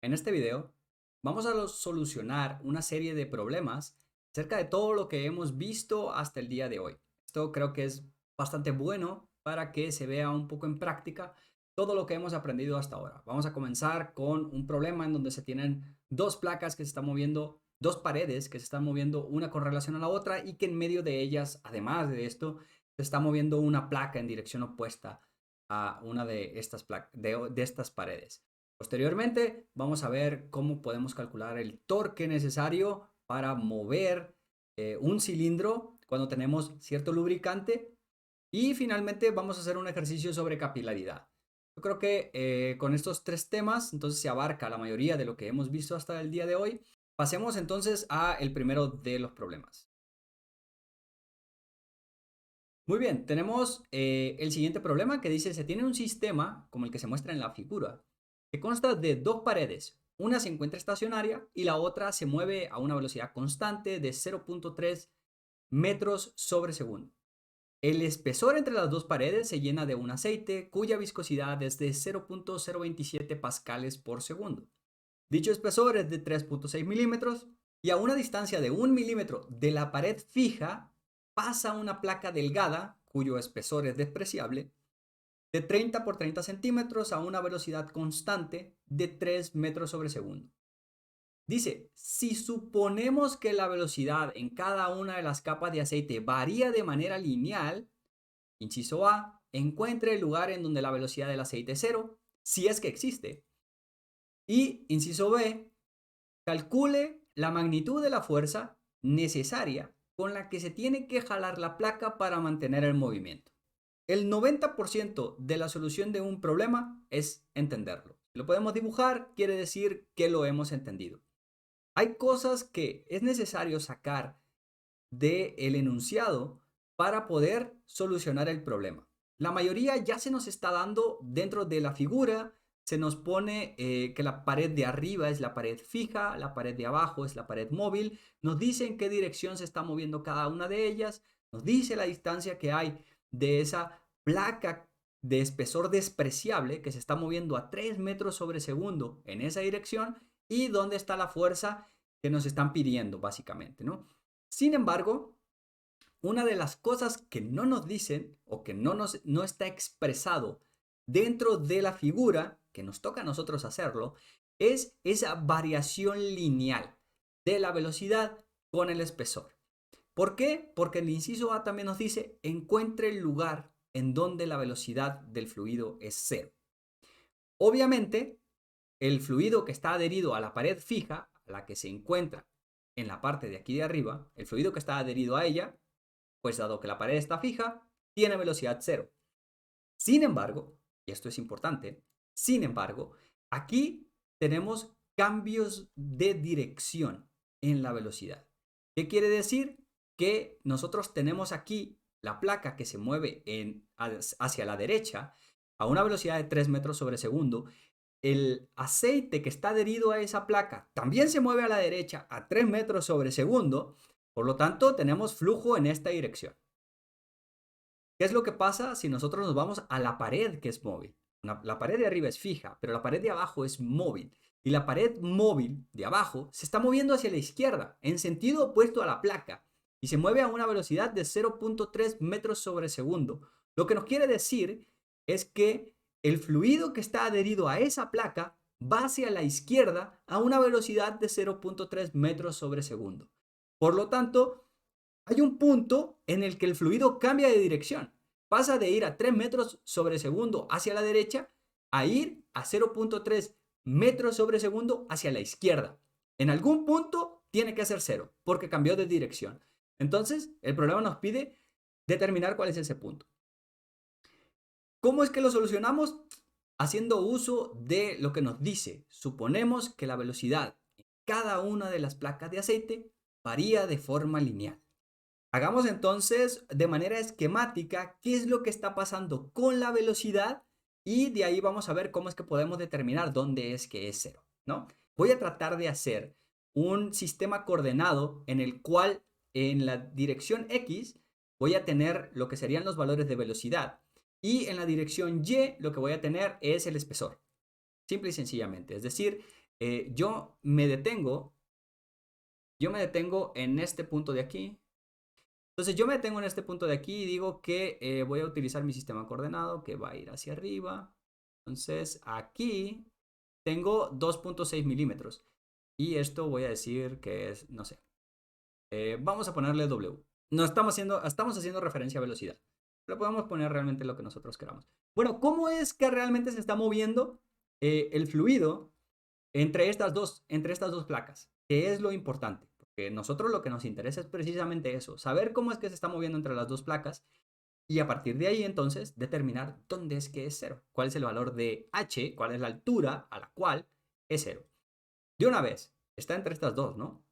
En este video vamos a solucionar una serie de problemas acerca de todo lo que hemos visto hasta el día de hoy. Esto creo que es bastante bueno para que se vea un poco en práctica todo lo que hemos aprendido hasta ahora. Vamos a comenzar con un problema en donde se tienen dos placas que se están moviendo, dos paredes que se están moviendo una con relación a la otra y que en medio de ellas, además de esto, se está moviendo una placa en dirección opuesta a una de estas paredes. Posteriormente, vamos a ver cómo podemos calcular el torque necesario para mover un cilindro cuando tenemos cierto lubricante. Y finalmente vamos a hacer un ejercicio sobre capilaridad. Yo creo que con estos tres temas, entonces se abarca la mayoría de lo que hemos visto hasta el día de hoy. Pasemos entonces a el primero de los problemas. Muy bien, tenemos el siguiente problema que dice, se tiene un sistema como el que se muestra en la figura, que consta de dos paredes. Una se encuentra estacionaria y la otra se mueve a una velocidad constante de 0.3 metros sobre segundo. El espesor entre las dos paredes se llena de un aceite cuya viscosidad es de 0.027 pascales por segundo. Dicho espesor es de 3.6 milímetros y a una distancia de 1 milímetro de la pared fija pasa una placa delgada, cuyo espesor es despreciable, de 30 por 30 centímetros a una velocidad constante de 3 metros sobre segundo. Dice, si suponemos que la velocidad en cada una de las capas de aceite varía de manera lineal, inciso A, encuentre el lugar en donde la velocidad del aceite es cero, si es que existe. Y inciso B, calcule la magnitud de la fuerza necesaria con la que se tiene que jalar la placa para mantener el movimiento. El 90% de la solución de un problema es entenderlo. Si lo podemos dibujar, quiere decir que lo hemos entendido. Hay cosas que es necesario sacar del enunciado para poder solucionar el problema. La mayoría ya se nos está dando dentro de la figura. Se nos pone que la pared de arriba es la pared fija, la pared de abajo es la pared móvil. Nos dice en qué dirección se está moviendo cada una de ellas. Nos dice la distancia que hay de esa placa de espesor despreciable que se está moviendo a 3 metros sobre segundo en esa dirección y dónde está la fuerza que nos están pidiendo básicamente, ¿no? Sin embargo, una de las cosas que no nos dicen o que no está expresado dentro de la figura, que nos toca a nosotros hacerlo, es esa variación lineal de la velocidad con el espesor. ¿Por qué? Porque el inciso A también nos dice, encuentre el lugar en donde la velocidad del fluido es cero. Obviamente, el fluido que está adherido a la pared fija, a la que se encuentra en la parte de aquí de arriba, el fluido que está adherido a ella, pues dado que la pared está fija, tiene velocidad cero. Sin embargo, y esto es importante, sin embargo, aquí tenemos cambios de dirección en la velocidad. ¿Qué quiere decir? Que nosotros tenemos aquí la placa que se mueve hacia la derecha a una velocidad de 3 metros sobre segundo. El aceite que está adherido a esa placa también se mueve a la derecha a 3 metros sobre segundo. Por lo tanto, tenemos flujo en esta dirección. ¿Qué es lo que pasa si nosotros nos vamos a la pared que es móvil? La pared de arriba es fija, pero la pared de abajo es móvil. Y la pared móvil de abajo se está moviendo hacia la izquierda, en sentido opuesto a la placa, y se mueve a una velocidad de 0.3 metros sobre segundo. Lo que nos quiere decir es que el fluido que está adherido a esa placa va hacia la izquierda a una velocidad de 0.3 metros sobre segundo. Por lo tanto, hay un punto en el que el fluido cambia de dirección. Pasa de ir a 3 metros sobre segundo hacia la derecha a ir a 0.3 metros sobre segundo hacia la izquierda. En algún punto tiene que ser cero porque cambió de dirección. Entonces, el problema nos pide determinar cuál es ese punto. ¿Cómo es que lo solucionamos? Haciendo uso de lo que nos dice. Suponemos que la velocidad en cada una de las placas de aceite varía de forma lineal. Hagamos entonces de manera esquemática qué es lo que está pasando con la velocidad y de ahí vamos a ver cómo es que podemos determinar dónde es que es cero, ¿no? Voy a tratar de hacer un sistema coordenado en el cual en la dirección X voy a tener lo que serían los valores de velocidad y en la dirección Y lo que voy a tener es el espesor. Simple y sencillamente. Es decir, yo me detengo en este punto de aquí. Entonces yo me detengo en este punto de aquí y digo que voy a utilizar mi sistema coordenado que va a ir hacia arriba. Entonces aquí tengo 2.6 milímetros. Y esto voy a decir que es, no sé, vamos a ponerle W. No estamos haciendo referencia a velocidad. Pero podemos poner realmente lo que nosotros queramos. Bueno, ¿cómo es que realmente se está moviendo el fluido entre estas dos placas? ¿Qué es lo importante? Porque nosotros lo que nos interesa es precisamente eso, saber cómo es que se está moviendo entre las dos placas y a partir de ahí entonces determinar dónde es que es cero, cuál es el valor de h, cuál es la altura a la cual es cero. De una vez, está entre estas dos, ¿no?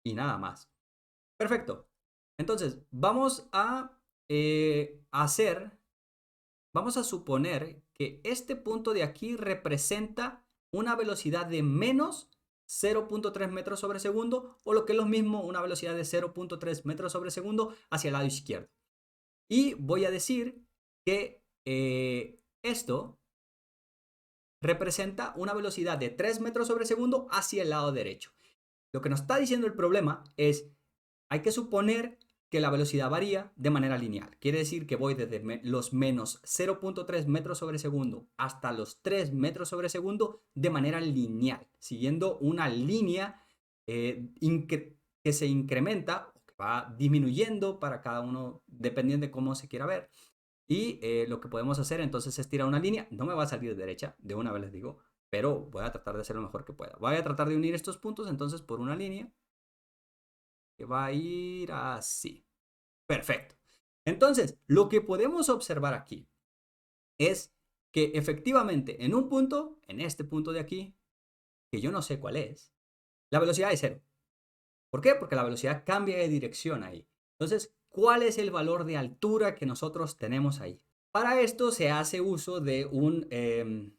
Y nada más. Perfecto. Entonces, vamos a suponer que este punto de aquí representa una velocidad de menos 0.3 metros sobre segundo, o lo que es lo mismo, una velocidad de 0.3 metros sobre segundo hacia el lado izquierdo. Y voy a decir que esto representa una velocidad de 3 metros sobre segundo hacia el lado derecho. Lo que nos está diciendo el problema es, hay que suponer que la velocidad varía de manera lineal. Quiere decir que voy desde los menos 0.3 metros sobre segundo hasta los 3 metros sobre segundo de manera lineal, siguiendo una línea que se incrementa o que va disminuyendo para cada uno, dependiendo de cómo se quiera ver. Y lo que podemos hacer entonces es tirar una línea. No me va a salir de derecha, de una vez les digo, pero voy a tratar de hacer lo mejor que pueda. Voy a tratar de unir estos puntos entonces por una línea que va a ir así. Perfecto. Entonces, lo que podemos observar aquí es que efectivamente en un punto, en este punto de aquí, que yo no sé cuál es, la velocidad es cero. ¿Por qué? Porque la velocidad cambia de dirección ahí. Entonces, ¿cuál es el valor de altura que nosotros tenemos ahí? Para esto se hace uso de un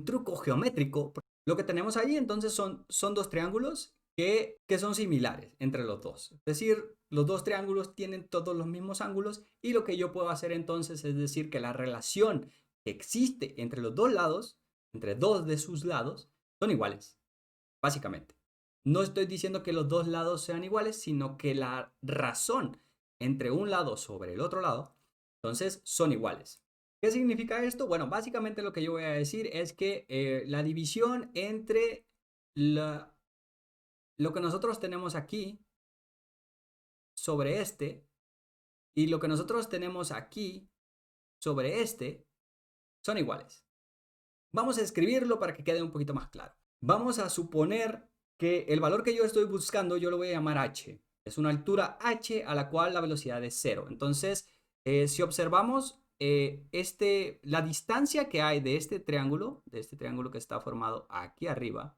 truco geométrico. Lo que tenemos ahí entonces son dos triángulos que son similares entre los dos. Es decir, los dos triángulos tienen todos los mismos ángulos y lo que yo puedo hacer entonces es decir que la relación que existe entre los dos lados, entre dos de sus lados, son iguales, básicamente. No estoy diciendo que los dos lados sean iguales, sino que la razón entre un lado sobre el otro lado, entonces son iguales. ¿Qué significa esto? Bueno, básicamente lo que yo voy a decir es que la división entre lo que nosotros tenemos aquí sobre este y lo que nosotros tenemos aquí sobre este son iguales. Vamos a escribirlo para que quede un poquito más claro. Vamos a suponer que el valor que yo estoy buscando yo lo voy a llamar h. Es una altura h a la cual la velocidad es 0. Entonces, si observamos la distancia que hay de este triángulo que está formado aquí arriba,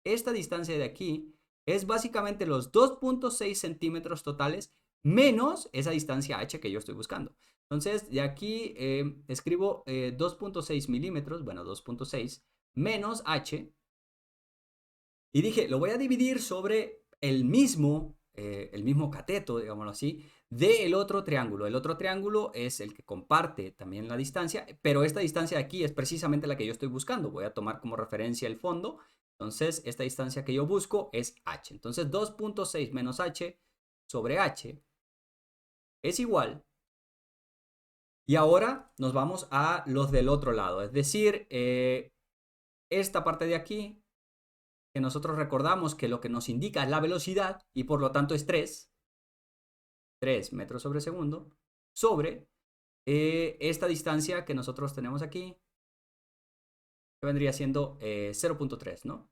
esta distancia de aquí es básicamente los 2.6 centímetros totales menos esa distancia h que yo estoy buscando. Entonces, de aquí escribo 2.6 milímetros, bueno, 2.6 menos h. Y dije, lo voy a dividir sobre el mismo cateto, digámoslo así, del otro triángulo. El otro triángulo es el que comparte también la distancia, pero esta distancia de aquí es precisamente la que yo estoy buscando. Voy a tomar como referencia el fondo. Entonces, esta distancia que yo busco es h. Entonces, 2.6 menos h sobre h es igual. Y ahora nos vamos a los del otro lado. Es decir, esta parte de aquí, que nosotros recordamos que lo que nos indica es la velocidad y por lo tanto es 3 metros sobre segundo, sobre esta distancia que nosotros tenemos aquí, que vendría siendo 0.3, ¿no?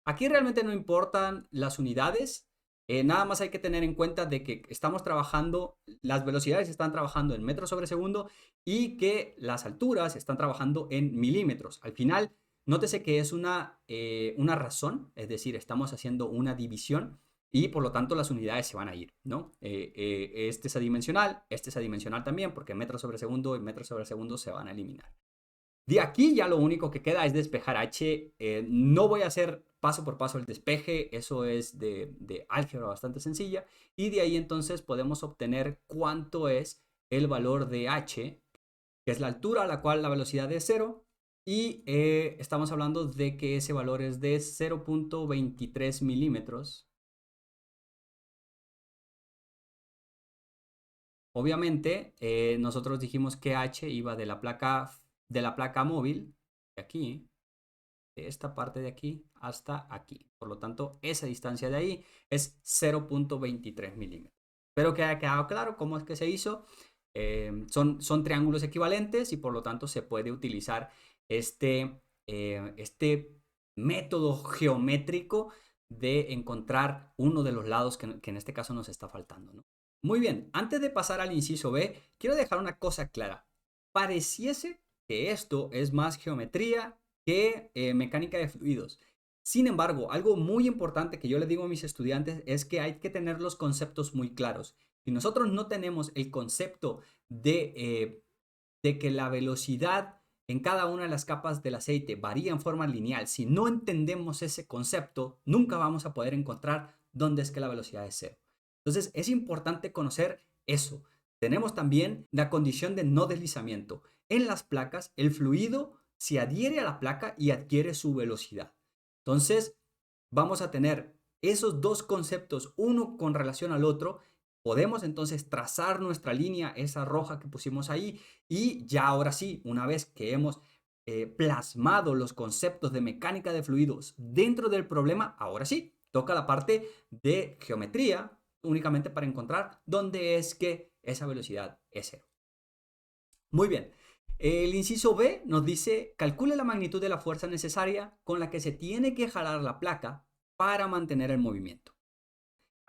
Aquí realmente no importan las unidades, nada más hay que tener en cuenta de que estamos trabajando, las velocidades están trabajando en metros sobre segundo y que las alturas están trabajando en milímetros. Al final, nótese que es una razón, es decir, estamos haciendo una división y por lo tanto las unidades se van a ir, ¿no? Este es adimensional también, porque metros sobre segundo y metros sobre segundo se van a eliminar. De aquí ya lo único que queda es despejar h. No voy a hacer paso por paso el despeje, eso es de álgebra bastante sencilla. Y de ahí entonces podemos obtener cuánto es el valor de h, que es la altura a la cual la velocidad es 0, Y estamos hablando de que ese valor es de 0.23 milímetros. Obviamente, nosotros dijimos que H iba de la placa móvil, de aquí, de esta parte de aquí hasta aquí. Por lo tanto, esa distancia de ahí es 0.23 milímetros. Espero que haya quedado claro cómo es que se hizo. Son triángulos equivalentes y por lo tanto se puede utilizar este método geométrico de encontrar uno de los lados que en este caso nos está faltando, ¿no? Muy bien, antes de pasar al inciso B, quiero dejar una cosa clara. Pareciese que esto es más geometría que mecánica de fluidos. Sin embargo, algo muy importante que yo le digo a mis estudiantes es que hay que tener los conceptos muy claros. Si nosotros no tenemos el concepto de que la velocidad en cada una de las capas del aceite varía en forma lineal, si no entendemos ese concepto, nunca vamos a poder encontrar dónde es que la velocidad es cero. Entonces, es importante conocer eso. Tenemos también la condición de no deslizamiento. En las placas, el fluido se adhiere a la placa y adquiere su velocidad. Entonces, vamos a tener esos dos conceptos, uno con relación al otro. Podemos entonces trazar nuestra línea, esa roja que pusimos ahí, y ya ahora sí, una vez que hemos plasmado los conceptos de mecánica de fluidos dentro del problema, ahora sí, toca la parte de geometría, únicamente para encontrar dónde es que esa velocidad es cero. Muy bien. El inciso B nos dice, calcule la magnitud de la fuerza necesaria con la que se tiene que jalar la placa para mantener el movimiento.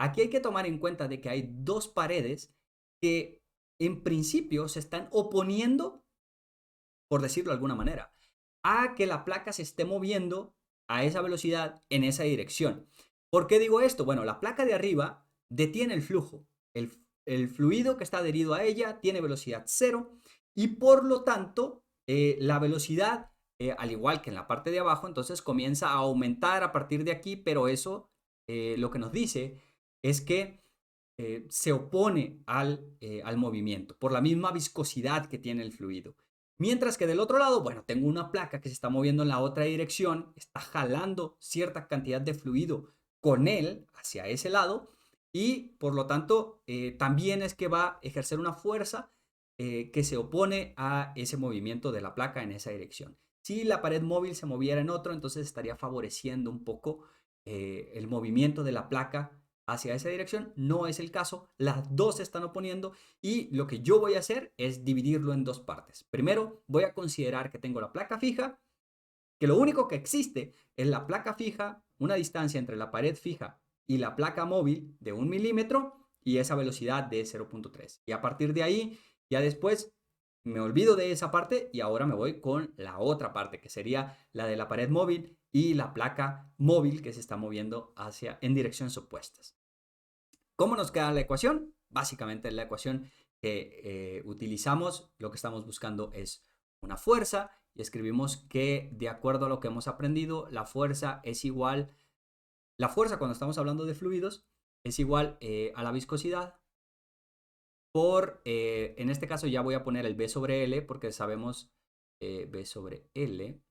Aquí hay que tomar en cuenta de que hay dos paredes que en principio se están oponiendo, por decirlo de alguna manera, a que la placa se esté moviendo a esa velocidad en esa dirección. ¿Por qué digo esto? Bueno, la placa de arriba detiene el flujo. El fluido que está adherido a ella tiene velocidad cero y por lo tanto la velocidad, al igual que en la parte de abajo, entonces comienza a aumentar a partir de aquí, pero eso lo que nos dice es que se opone al movimiento por la misma viscosidad que tiene el fluido. Mientras que del otro lado, bueno, tengo una placa que se está moviendo en la otra dirección, está jalando cierta cantidad de fluido con él hacia ese lado y por lo tanto también es que va a ejercer una fuerza que se opone a ese movimiento de la placa en esa dirección. Si la pared móvil se moviera en otro, entonces estaría favoreciendo un poco el movimiento de la placa hacia esa dirección. No es el caso, las dos se están oponiendo y lo que yo voy a hacer es dividirlo en dos partes. Primero voy a considerar que tengo la placa fija, que lo único que existe es la placa fija, una distancia entre la pared fija y la placa móvil de 1 milímetro y esa velocidad de 0.3. Y a partir de ahí, ya después me olvido de esa parte y ahora me voy con la otra parte, que sería la de la pared móvil y la placa móvil que se está moviendo en direcciones opuestas. ¿Cómo nos queda la ecuación? Básicamente la ecuación que utilizamos, lo que estamos buscando es una fuerza y escribimos que de acuerdo a lo que hemos aprendido, la fuerza cuando estamos hablando de fluidos es igual a la viscosidad en este caso ya voy a poner el B sobre L porque sabemos, B sobre L,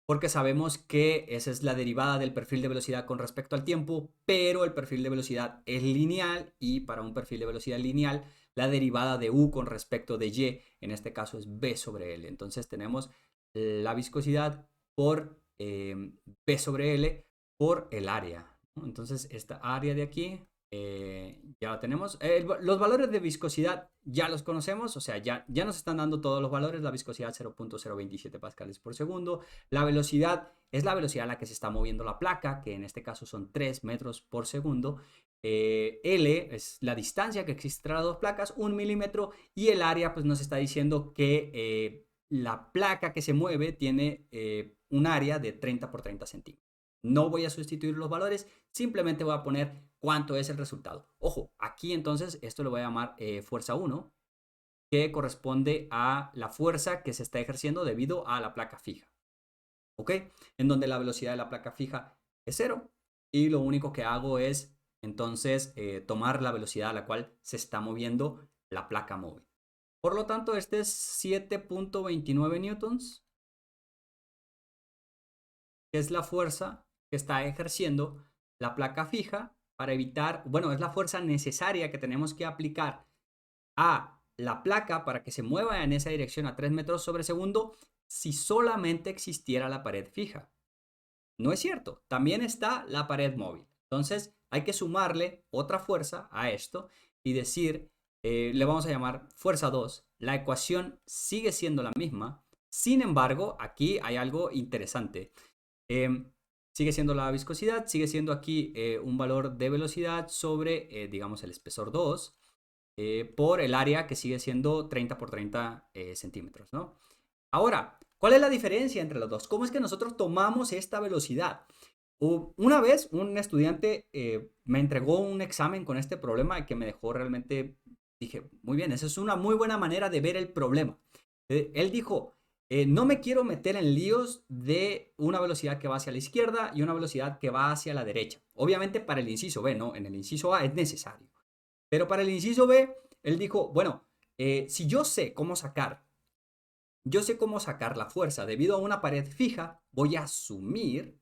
porque sabemos que esa es la derivada del perfil de velocidad con respecto al tiempo, pero el perfil de velocidad es lineal y para un perfil de velocidad lineal, la derivada de U con respecto de Y, en este caso es B sobre L. Entonces tenemos la viscosidad por B sobre L por el área, ¿no? Entonces esta área de aquí ya la tenemos. Los valores de viscosidad ya los conocemos, o sea, ya nos están dando todos los valores. La viscosidad 0.027 pascales por segundo. La velocidad es la velocidad a la que se está moviendo la placa, que en este caso son 3 metros por segundo. L es la distancia que existe entre las dos placas, 1 milímetro. Y el área pues nos está diciendo que la placa que se mueve tiene un área de 30 por 30 centímetros. No voy a sustituir los valores, simplemente voy a poner cuánto es el resultado. Ojo, aquí entonces esto lo voy a llamar fuerza 1, que corresponde a la fuerza que se está ejerciendo debido a la placa fija. ¿Ok? En donde la velocidad de la placa fija es 0 y lo único que hago es entonces tomar la velocidad a la cual se está moviendo la placa móvil. Por lo tanto, este es 7.29 newtons que es la fuerza que está ejerciendo la placa fija para evitar, bueno, es la fuerza necesaria que tenemos que aplicar a la placa para que se mueva en esa dirección a 3 metros sobre segundo si solamente existiera la pared fija. No es cierto, también está la pared móvil. Entonces hay que sumarle otra fuerza a esto y decir, le vamos a llamar fuerza 2. La ecuación sigue siendo la misma. Sin embargo, aquí hay algo interesante. Sigue siendo la viscosidad, sigue siendo aquí un valor de velocidad sobre, digamos, el espesor 2 por el área que sigue siendo 30 por 30 centímetros, ¿no? Ahora, ¿cuál es la diferencia entre los dos? ¿Cómo es que nosotros tomamos esta velocidad? Una vez un estudiante me entregó un examen con este problema que me dejó realmente, dije, muy bien, esa es una muy buena manera de ver el problema. Él dijo, no me quiero meter en líos de una velocidad que va hacia la izquierda y una velocidad que va hacia la derecha. Obviamente para el inciso B, ¿no? En el inciso A es necesario. Pero para el inciso B, él dijo, bueno, si yo sé cómo sacar la fuerza debido a una pared fija, voy a asumir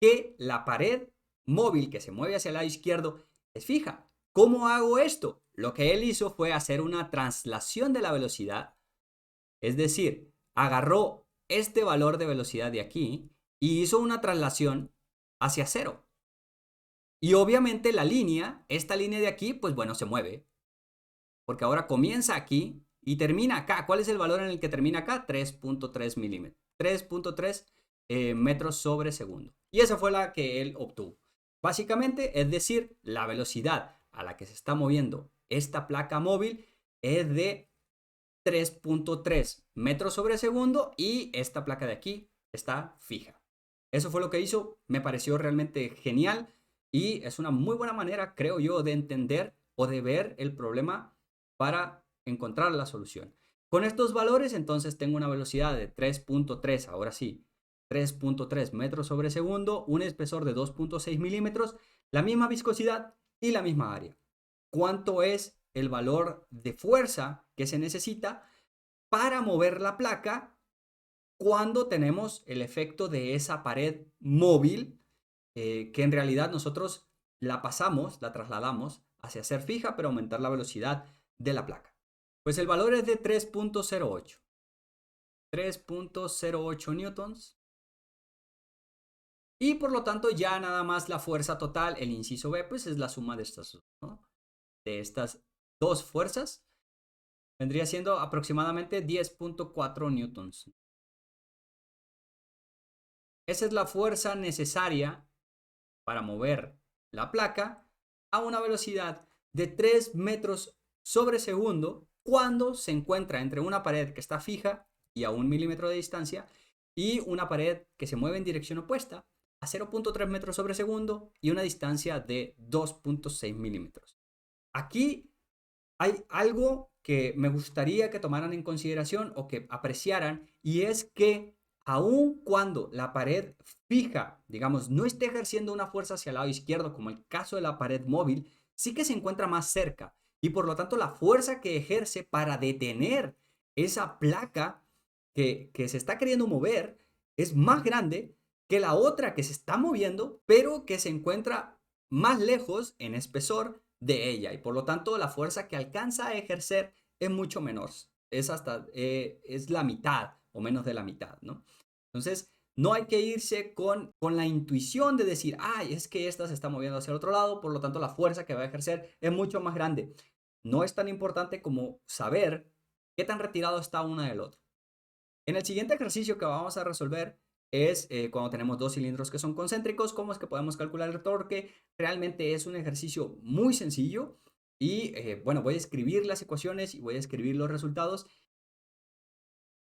que la pared móvil que se mueve hacia el lado izquierdo es fija. ¿Cómo hago esto? Lo que él hizo fue hacer una translación de la velocidad, es decir, agarró este valor de velocidad de aquí y hizo una traslación hacia cero. Y obviamente la línea, esta línea de aquí, pues bueno, se mueve. Porque ahora comienza aquí y termina acá. ¿Cuál es el valor en el que termina acá? 3.3 milímetros. 3.3 metros sobre segundo. Y esa fue la que él obtuvo. Básicamente, es decir, la velocidad a la que se está moviendo esta placa móvil es de 3.3 metros sobre segundo y esta placa de aquí está fija. Eso fue lo que hizo, me pareció realmente genial y es una muy buena manera, creo yo, de entender o de ver el problema para encontrar la solución. Con estos valores, entonces tengo una velocidad de 3.3, ahora sí, 3.3 metros sobre segundo, un espesor de 2.6 milímetros, la misma viscosidad y la misma área. ¿Cuánto es el valor de fuerza que se necesita para mover la placa cuando tenemos el efecto de esa pared móvil que en realidad nosotros la pasamos, la trasladamos hacia ser fija, pero aumentar la velocidad de la placa? Pues el valor es de 3.08. 3.08 newtons. Y por lo tanto ya nada más la fuerza total, el inciso B, pues es la suma de estas, ¿no? De estas dos fuerzas. Vendría siendo aproximadamente 10.4 newtons. Esa es la fuerza necesaria para mover la placa a una velocidad de 3 metros sobre segundo cuando se encuentra entre una pared que está fija y a 1 milímetro de distancia y una pared que se mueve en dirección opuesta a 0.3 metros sobre segundo y una distancia de 2.6 milímetros. Aquí hay algo que me gustaría que tomaran en consideración o que apreciaran, y es que aun cuando la pared fija, digamos, no esté ejerciendo una fuerza hacia el lado izquierdo, como el caso de la pared móvil, sí que se encuentra más cerca. Y por lo tanto, la fuerza que ejerce para detener esa placa que se está queriendo mover es más grande que la otra que se está moviendo, pero que se encuentra más lejos en espesor de ella. Y por lo tanto, la fuerza que alcanza a ejercer es mucho menor. Es hasta, es la mitad o menos de la mitad, ¿no? Entonces, no hay que irse con la intuición de decir, ay, es que esta se está moviendo hacia el otro lado, por lo tanto la fuerza que va a ejercer es mucho más grande. No es tan importante como saber qué tan retirado está una del otro. En el siguiente ejercicio que vamos a resolver es cuando tenemos dos cilindros que son concéntricos, cómo es que podemos calcular el torque. Realmente es un ejercicio muy sencillo y bueno, voy a escribir las ecuaciones y voy a escribir los resultados